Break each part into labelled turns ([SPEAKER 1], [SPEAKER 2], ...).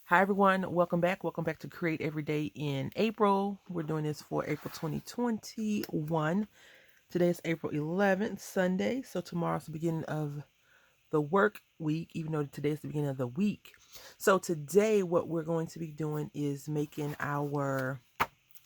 [SPEAKER 1] Hi everyone, welcome back. Welcome back to Create Every Day in April. We're doing this for April 2021. Today is April 11th, Sunday. So tomorrow's the beginning of the work week, even though today is the beginning of the week. So today what we're going to be doing is making our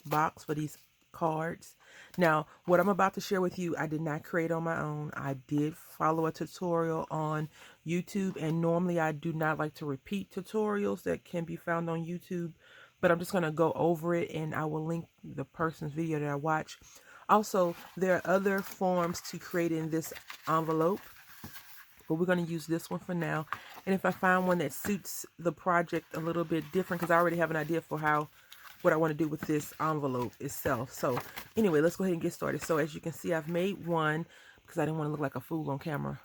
[SPEAKER 1] box for these cards. Now, what I'm about to share with you, I did not create on my own. I did follow a tutorial on YouTube, and normally I do not like to repeat tutorials that can be found on YouTube, but I'm just going to go over it and I will link the person's video that I watch. Also, there are other forms to create in this envelope, but we're going to use this one for now. And if I find one that suits the project a little bit different, because I already have an idea for what I want to do with this envelope itself. So anyway, let's go ahead and get started. So as you can see, I've made one because I didn't want to look like a fool on camera.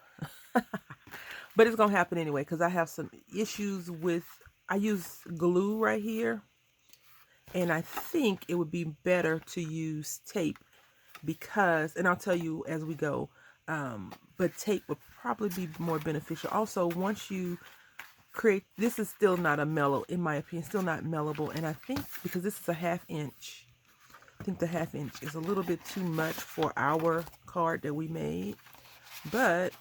[SPEAKER 1] But it's going to happen anyway because I have some issues with, I use glue right here. And I think it would be better to use tape because, and I'll tell you as we go, but tape would probably be more beneficial. Also, once you create, this is still not a mellow, in my opinion, still not mellowable. And I think because this is a 1/2 inch, I think the 1/2 inch is a little bit too much for our card that we made, but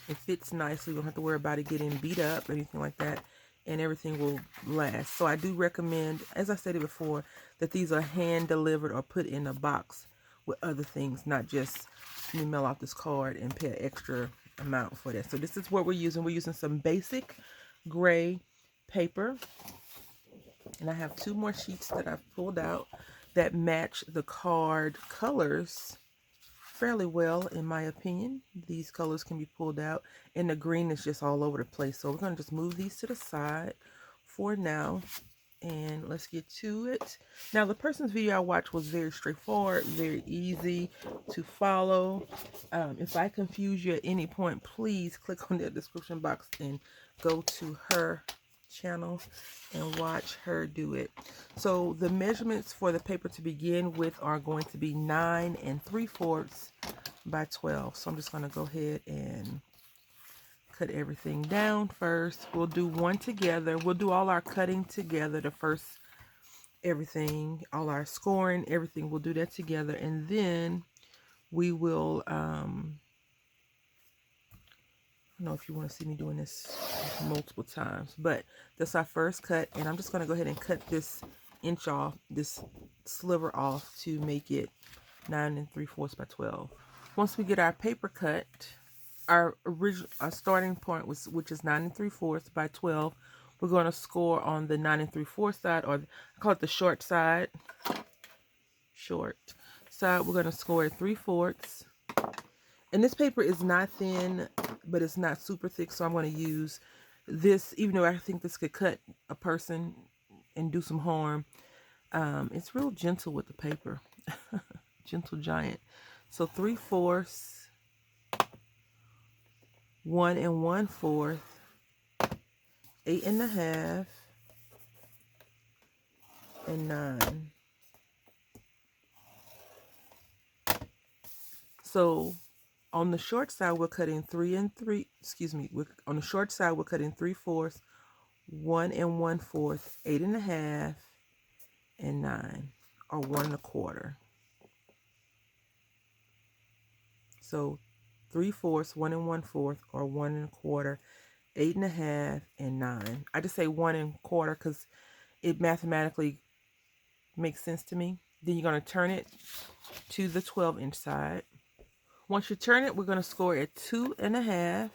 [SPEAKER 1] it fits nicely. You don't have to worry about it getting beat up or anything like that, and everything will last. So I do recommend, as I stated before, that these are hand delivered or put in a box with other things, not just let me mail out this card and pay an extra amount for that. So this is what we're using. We're using some basic gray paper, and I have 2 more sheets that I've pulled out that match the card colors fairly well, in my opinion. These colors can be pulled out, and the green is just all over the place. So we're going to just move these to the side for now, and let's get to it. Now, the person's video I watched was very straightforward, very easy to follow. If I confuse you at any point, please click on the description box and go to her channel and watch her do it. So the measurements for the paper to begin with are going to be 9 3/4 by 12. So I'm just going to go ahead and cut everything down first. We'll do one together. We'll do all our cutting together. The first, everything, all our scoring, everything, we'll do that together. And then we will, I don't know if you want to see me doing this multiple times, but that's our first cut. And I'm just going to go ahead and cut this inch off, this sliver off, to make it 9 3/4 by 12. Once we get our paper cut, our starting point which is 9 3/4 by 12, we're going to score on the 9 3/4 side, or I call it the short side. We're going to score at 3/4. And this paper is not thin, but it's not super thick, so I'm going to use this, even though I think this could cut a person and do some harm. It's real gentle with the paper. Gentle giant. So 3/4, 1 1/4, 8 1/2, and 9. So on the short side, we're cutting 3 3. Excuse me. On the short side, we're cutting 3/4, 1 1/4, 8 1/2, and 9, or 1 1/4. So 3/4, 1 1/4, or 1 1/4, 8 1/2, and 9. I just say 1 1/4 because it mathematically makes sense to me. Then you're going to turn it to the 12-inch side. Once you turn it, we're going to score at 2 1/2.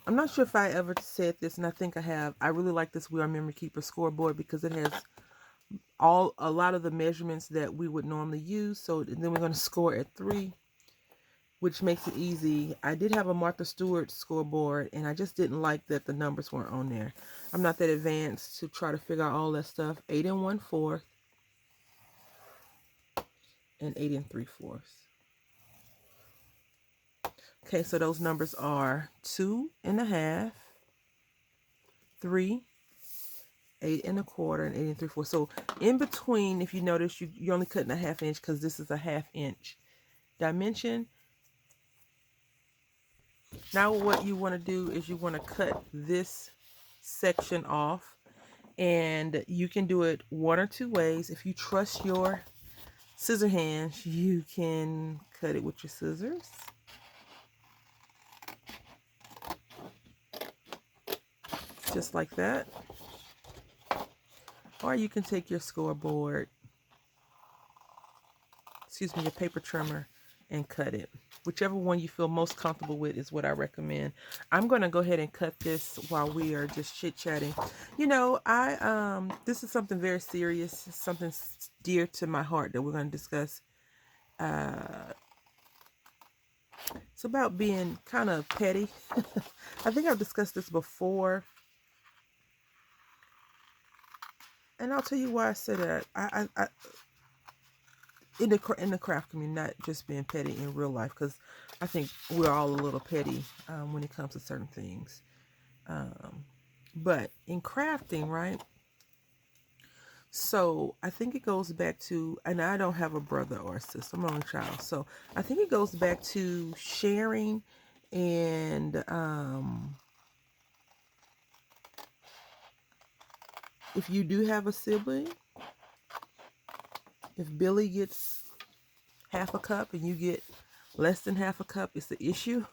[SPEAKER 1] I'm not sure if I ever said this, and I think I have. I really like this We Are Memory Keeper scoreboard because it has a lot of the measurements that we would normally use. So then we're going to score at 3, which makes it easy. I did have a Martha Stewart scoreboard, and I just didn't like that the numbers weren't on there. I'm not that advanced to try to figure out all that stuff. 8 1/4 and 8 3/4. Okay, so those numbers are 2 1/2, 3, 8 1/4, and 8 3/4. So in between, if you notice, you're only cutting a 1/2 inch because this is a 1/2 inch dimension. Now what you want to do is you want to cut this section off, and you can do it one or two ways. If you trust your scissor hands, you can cut it with your scissors. Just like that. Or you can take your scoreboard, excuse me, your paper trimmer, and cut it. Whichever one you feel most comfortable with is what I recommend. I'm going to go ahead and cut this while we are just chit-chatting. You know, this is something very serious, something dear to my heart that we're going to discuss. It's about being kind of petty. I think I've discussed this before. And I'll tell you why I say that. I in the craft community, not just being petty in real life, because I think we're all a little petty when it comes to certain things. But in crafting, right? So I think it goes back to, and I don't have a brother or a sister, I'm an only child. So I think it goes back to sharing and if you do have a sibling, if Billy gets half a cup and you get less than half a cup, it's the issue.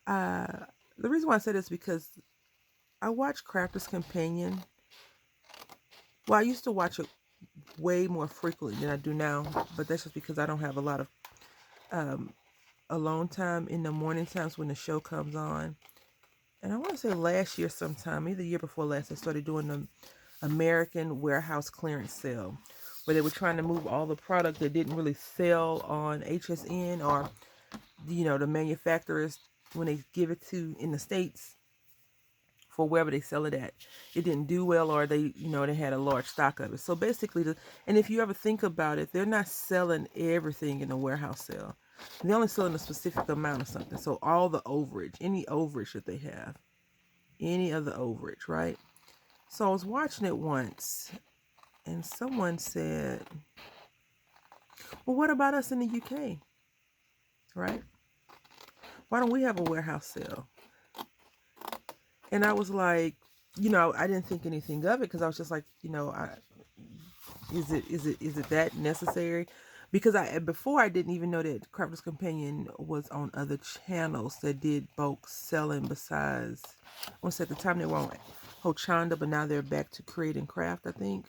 [SPEAKER 1] The reason why I say this is because I watch Crafter's Companion. Well, I used to watch it way more frequently than I do now, but that's just because I don't have a lot of alone time in the morning times when the show comes on. And I want to say last year sometime, either the year before last, I started doing the American Warehouse Clearance Sale, where they were trying to move all the product that didn't really sell on HSN or, you know, the manufacturers when they give it to in the States for wherever they sell it at. It didn't do well, or they, you know, they had a large stock of it. So basically, and if you ever think about it, they're not selling everything in a warehouse sale. They're only selling a specific amount of something. So all the overage, any overage that they have, any of the overage, right? So I was watching it once, and someone said, well, what about us in the UK, right? Why don't we have a warehouse sale? And I was like, you know, I didn't think anything of it because I was just like, you know, is it that necessary? Because before I didn't even know that Crafter's Companion was on other channels that did bulk selling besides, once at the time they were on Hochanda, but now they're back to Create and Craft, I think.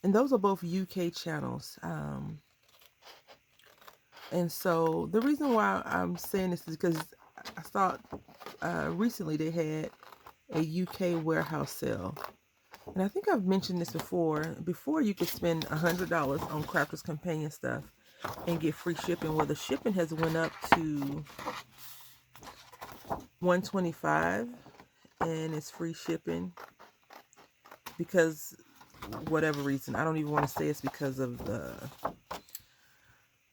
[SPEAKER 1] And those are both UK channels. And so the reason why I'm saying this is because I thought recently they had a UK warehouse sale. And I think I've mentioned this before. Before, you could spend $100 on Crafter's Companion stuff and get free shipping. Well, the shipping has went up to $125, and it's free shipping because whatever reason. I don't even want to say it's because of the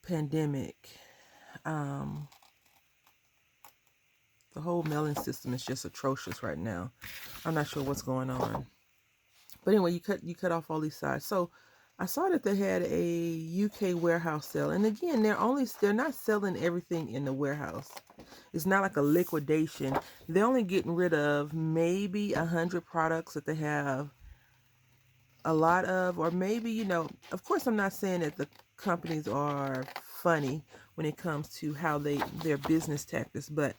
[SPEAKER 1] pandemic. The whole mailing system is just atrocious right now. I'm not sure what's going on. But anyway, you cut off all these sides. So I saw that they had a UK warehouse sale. And again, they're not selling everything in the warehouse. It's not like a liquidation. They're only getting rid of maybe 100 products that they have a lot of, or maybe, you know, of course I'm not saying that the companies are funny when it comes to how their business tactics, but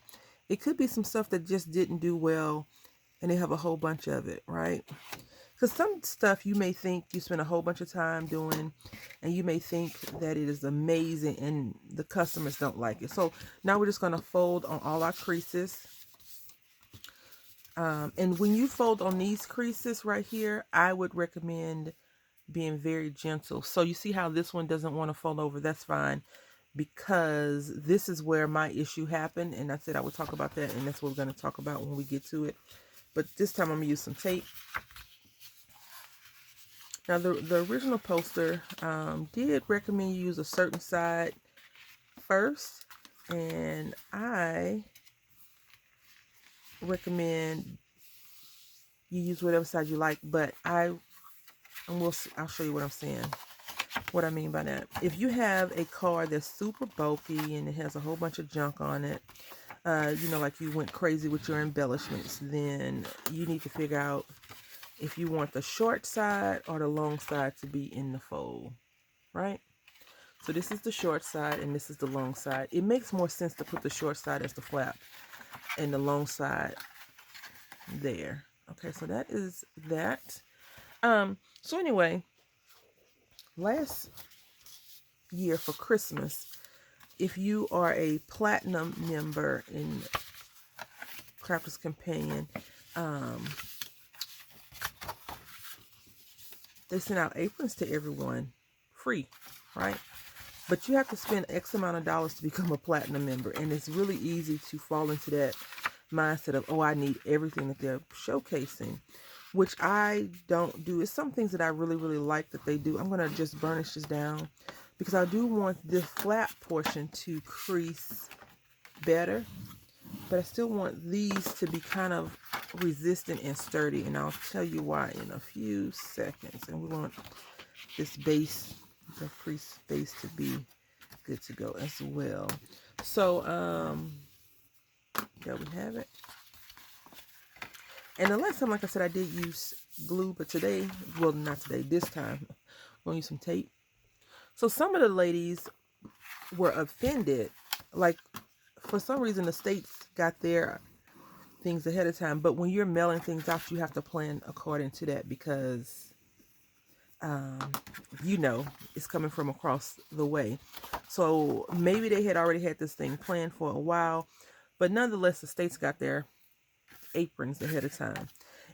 [SPEAKER 1] it could be some stuff that just didn't do well and they have a whole bunch of it, right? Because some stuff you may think you spend a whole bunch of time doing and you may think that it is amazing and the customers don't like it. So now we're just going to fold on all our creases. And when you fold on these creases right here, I would recommend being very gentle. So you see how this one doesn't want to fold over? That's fine, because this is where my issue happened. And I said I would talk about that, and that's what we're going to talk about when we get to it. But this time I'm going to use some tape. Now, the original poster did recommend you use a certain side first, and I recommend you use whatever side you like, but I'll show you what I'm saying, what I mean by that. If you have a card that's super bulky and it has a whole bunch of junk on it, like you went crazy with your embellishments, then you need to figure out if you want the short side or the long side to be in the fold, right? So this is the short side and this is the long side. It makes more sense to put the short side as the flap and the long side there. Okay, so that is that. So anyway, last year for Christmas, if you are a platinum member in Crafter's Companion, they sent out aprons to everyone free, right? But you have to spend X amount of dollars to become a platinum member. And it's really easy to fall into that mindset of, oh, I need everything that they're showcasing, which I don't do. It's some things that I really, really like that they do. I'm going to just burnish this down because I do want this flat portion to crease better. But I still want these to be kind of resistant and sturdy. And I'll tell you why in a few seconds. And we want this base, the crease base, to be good to go as well. So, there we have it. And the last time, like I said, I did use glue. But today, well, not today, this time, I'm going to use some tape. So some of the ladies were offended. Like, for some reason, the states got their things ahead of time. But when you're mailing things out, you have to plan according to that because, it's coming from across the way. So maybe they had already had this thing planned for a while. But nonetheless, the states got their aprons ahead of time.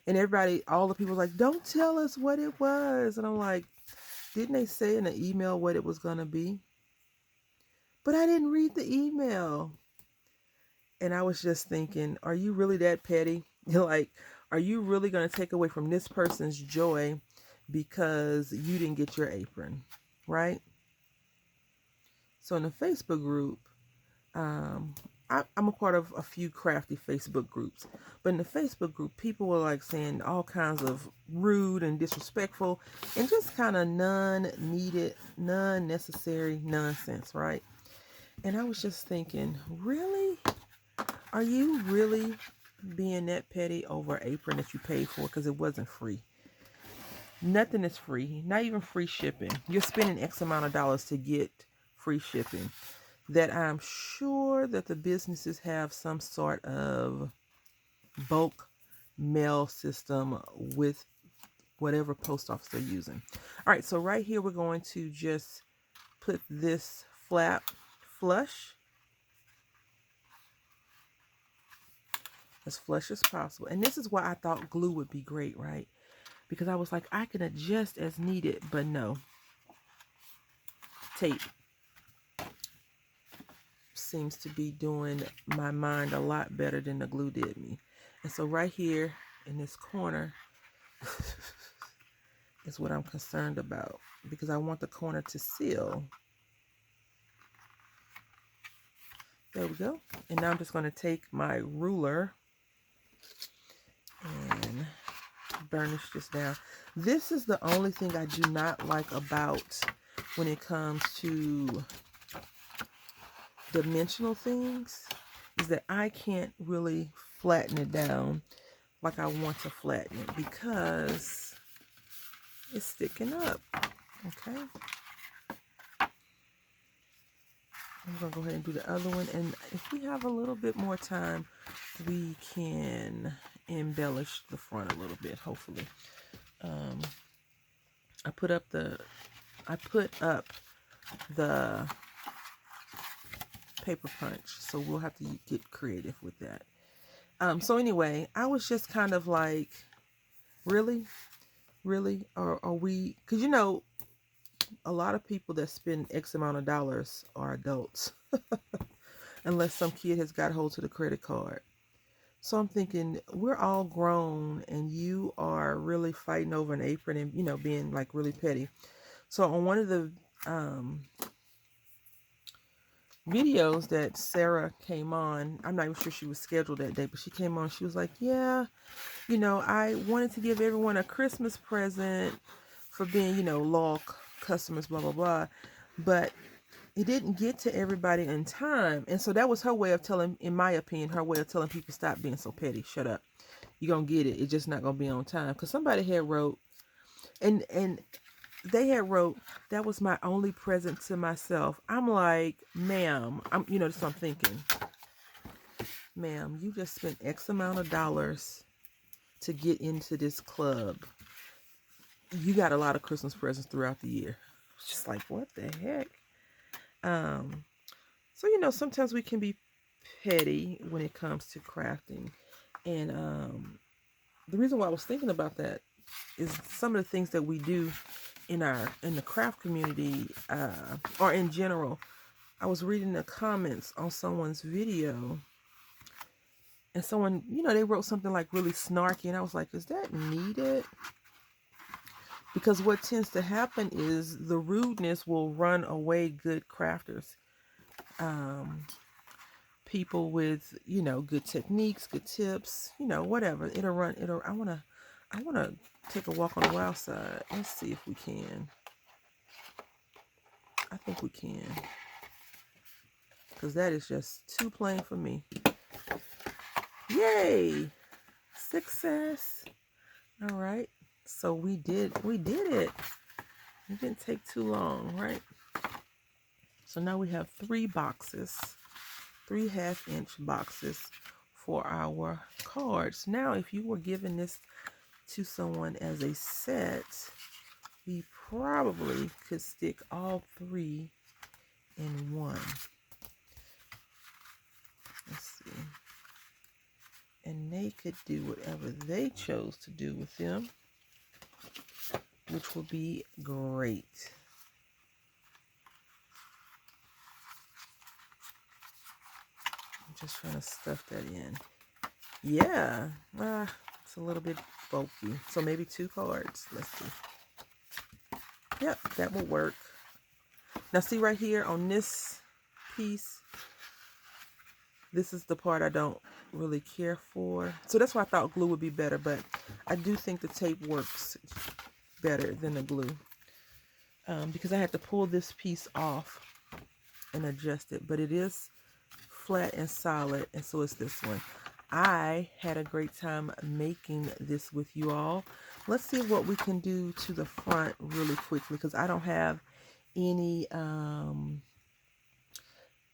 [SPEAKER 1] And everybody, all the people were like, don't tell us what it was. And I'm like, didn't they say in the email what it was going to be? But I didn't read the email. And I was just thinking, are you really that petty? Like, are you really going to take away from this person's joy because you didn't get your apron, right? So in the Facebook group, I'm a part of a few crafty Facebook groups. But in the Facebook group, people were like saying all kinds of rude and disrespectful and just kind of non-needed, non-necessary nonsense, right? And I was just thinking, really? Are you really being that petty over an apron that you paid for? Because it wasn't free. Nothing is free. Not even free shipping. You're spending X amount of dollars to get free shipping. That I'm sure that the businesses have some sort of bulk mail system with whatever post office they're using. All right, so right here we're going to just put this flap flush. As flush as possible. And this is why I thought glue would be great, right? Because I was like, I can adjust as needed, but no. Tape seems to be doing my mind a lot better than the glue did me. And so right here in this corner is what I'm concerned about because I want the corner to seal. There we go. And now I'm just going to take my ruler and burnish this down. This is the only thing I do not like about when it comes to dimensional things is that I can't really flatten it down like I want to flatten it because it's sticking up. Okay. I'm going to go ahead and do the other one. And if we have a little bit more time, we can embellish the front a little bit, hopefully. I put up the paper punch, so we'll have to get creative with that. So anyway, I was just kind of like, really? Or are we, because a lot of people that spend X amount of dollars are adults, unless some kid has got hold of the credit card. So I'm thinking, we're all grown and you are really fighting over an apron and, being like really petty. So on one of the videos that Sarah came on, I'm not even sure she was scheduled that day, but she came on, she was like, yeah, I wanted to give everyone a Christmas present for being, loyal customers, blah, blah, blah. But it didn't get to everybody in time. And so that was her way of telling, in my opinion, her way of telling people, stop being so petty. Shut up. You're going to get it. It's just not going to be on time. Because somebody had wrote, and they had wrote, that was my only present to myself. I'm like, ma'am, that's what I'm thinking. Ma'am, you just spent X amount of dollars to get into this club. You got a lot of Christmas presents throughout the year. It's just like, what the heck? So, sometimes we can be petty when it comes to crafting. And the reason why I was thinking about that is some of the things that we do in the craft community, or in general. I was reading the comments on someone's video, and someone, they wrote something like really snarky, and I was like, is that needed? Because what tends to happen is the rudeness will run away good crafters. People with, good techniques, good tips, whatever. I wanna take a walk on the wild side. Let's see if we can. I think we can. Because that is just too plain for me. Yay! Success. All right. So we did it. It didn't take too long, right? So now we have 3 boxes, 3 half-inch boxes for our cards. Now, if you were giving this to someone as a set, we probably could stick all 3 in one. Let's see. And they could do whatever they chose to do with them, which would be great. I'm just trying to stuff that in. Yeah, it's a little bit bulky. So maybe 2 cards. Let's see. Yep, that will work. Now see right here on this piece, this is the part I don't really care for. So that's why I thought glue would be better, but I do think the tape works better than the glue. Because I had to pull this piece off and adjust it, but it is flat and solid, and so is this one. I had a great time making this with you all. Let's see what we can do to the front really quickly, because I don't have any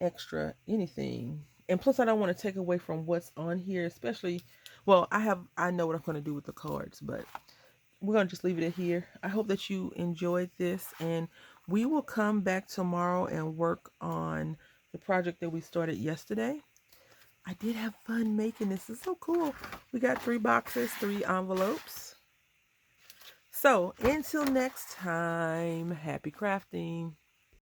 [SPEAKER 1] extra anything. And plus I don't want to take away from what's on here, especially, well, I know what I'm going to do with the cards, but we're going to just leave it at here. I hope that you enjoyed this, and we will come back tomorrow and work on the project that we started yesterday. I did have fun making this. It's so cool. We got 3 boxes, 3 envelopes. So until next time, happy crafting.